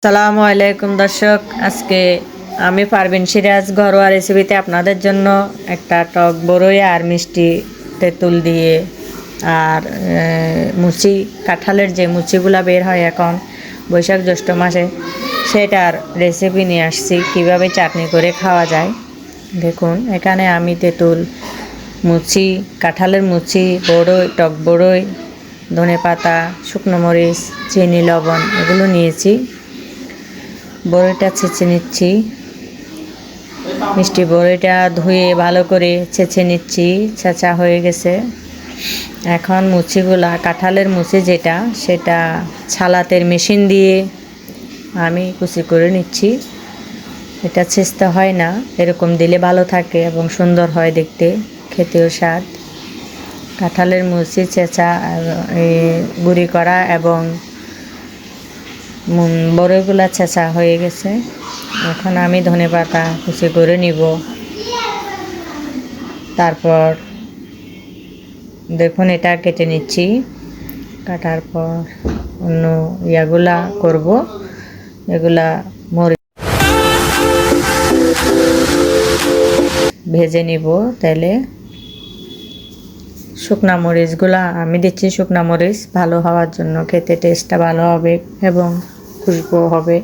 আসসালামু আলাইকুম দর্শক, আজকে আমি পারভিন সিরাজ ঘরোয়া রেসিপিতে আপনাদের জন্য একটা টক বড়ই আর মিষ্টি তেঁতুল দিয়ে আর মুচি কাঁঠালের যে মুচিগুলা বের হয় এখন বৈশাখ জ্যৈষ্ঠ মাসে সেটার রেসিপি নিয়ে আসছি, কিভাবে চাটনি করে খাওয়া যায়। দেখুন, এখানে আমি তেঁতুল, মুচি, কাঁঠালের মুচি, বড়ই, টক বড়ই, ধনেপাতা, শুকনো মরিচ, চিনি, লবণ এগুলো নিয়েছি। বড়িটা ছেঁচে নিচ্ছি। মিষ্টি বড়িটা ধুয়ে ভালো করে ছেঁচে নিচ্ছি, ছেঁচা হয়ে গেছে। এখন মুচিগুলা, কাঁঠালের মুচি যেটা, সেটা ছালাতের মেশিন দিয়ে আমি কুচি করে নিচ্ছি। এটা ছেঁচতে হয় না, এরকম দিলে ভালো থাকে এবং সুন্দর হয় দেখতে, খেতেও স্বাদ। কাঁঠালের মুচি ছেঁচা গুঁড়ি করা এবং বড়ইগুলা ছেঁচা হয়ে গেছে। এখন আমি ধনেপাতা কুচি করে নিব। তারপর দেখুন, এটা কেটে নিচ্ছি। কাটার পর অন্য ইয়াগুলা করব, এগুলা মরিচ ভেজে নিব তেলে। শুকনা মরিচগুলা আমি দিচ্ছি, শুকনা মরিচ ভালো হওয়ার জন্য, খেতে টেস্টটা ভালো হবে এবং খুশবু হবে।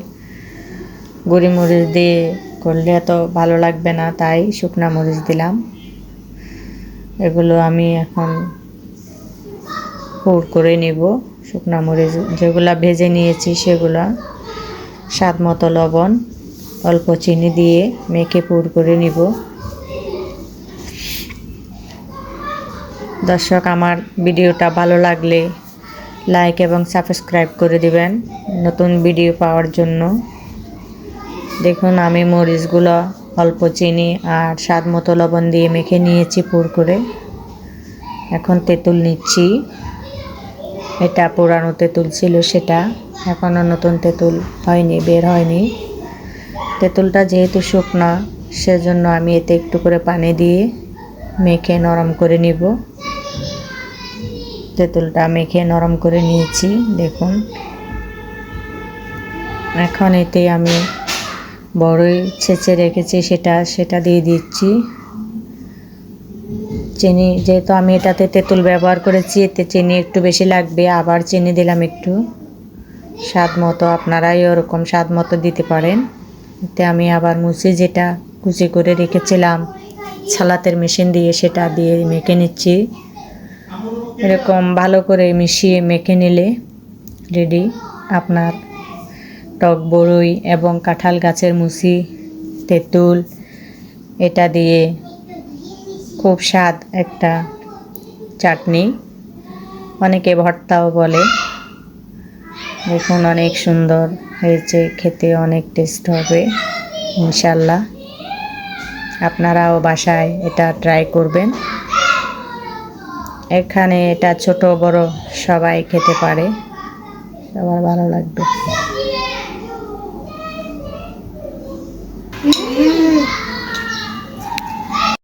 গুঁড়ি মরিচ দিয়ে করলে এত ভালো লাগবে না, তাই শুকনা মরিচ দিলাম। এগুলো আমি এখন পুর করে নিব। শুকনা মরিচ যেগুলা ভেজে নিয়েছি সেগুলা, স্বাদ মতো লবণ, অল্প চিনি দিয়ে মেখে পুর করে নিব। দর্শক, আমার ভিডিওটা ভালো লাগলে লাইক এবং সাবস্ক্রাইব করে দিবেন নতুন ভিডিও পাওয়ার জন্য। দেখুন, আমি মরিচগুলো অল্প চিনি আর স্বাদ মতো লবণ দিয়ে মেখে নিয়েছি পুর করে। এখন তেঁতুল নিচ্ছি। এটা পুরানো তেঁতুল ছিল, সেটা এখনও নতুন তেঁতুল হয়নি, বের হয়নি। তেঁতুলটা যেহেতু শুকনা, সেজন্য আমি এতে একটু করে পানি দিয়ে মেখে নরম করে নিব। তেঁতুলটা মেখে নরম করে নিয়েছি, দেখুন। এখন এতে আমি বড়ই ছেঁচে রেখেছি সেটা দিয়ে দিচ্ছি। চিনি, যেহেতু আমি এটাতে তেঁতুল ব্যবহার করেছি, এতে চিনি একটু বেশি লাগবে, আবার চিনি দিলাম একটু স্বাদ মতো। আপনারাই ওরকম স্বাদ মতো দিতে পারেন। এতে আমি আবার মুচি যেটা কুচি করে রেখেছিলাম ছালাতের মেশিন দিয়ে, সেটা দিয়ে মেখে নিচ্ছি। এরকম ভালো করে মিশিয়ে মেখে নিলে রেডি আপনার টক বড়ই এবং কাঁঠাল গাছের মুচি, তেঁতুল। এটা দিয়ে খুব স্বাদ একটা চাটনি, অনেকে ভর্তাও বলে। দেখুন, অনেক সুন্দর হয়েছে, খেতে অনেক টেস্ট হবে ইনশাল্লাহ। আপনারাও বাসায় এটা ট্রাই করবেন। এখানে এটা ছোট বড় সবাই খেতে পারে, সবার ভালো লাগবে।